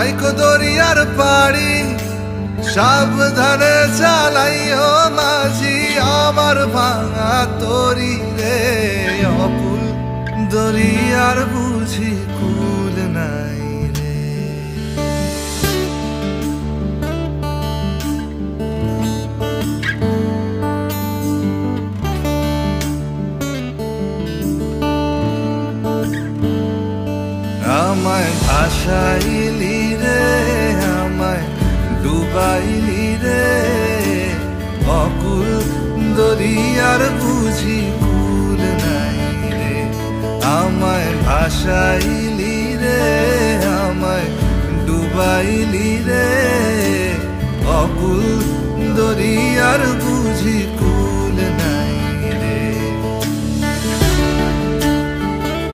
লাইকো দরিয়ার পাড়ি সাবধানে চালাইও মাঝি আমার ভাঙা তরি রে অকুল দরিয়ার বুঝি কুল নাই রে। আমায় ভাসাইলি রে আমায় ডুবাইলি রে অকুল দরিয়ার বুঝি কুল নাই রে। আমায় ভাসাইলি রে আমায় ডুবাইলি রে অকুল দরিয়ার বুঝি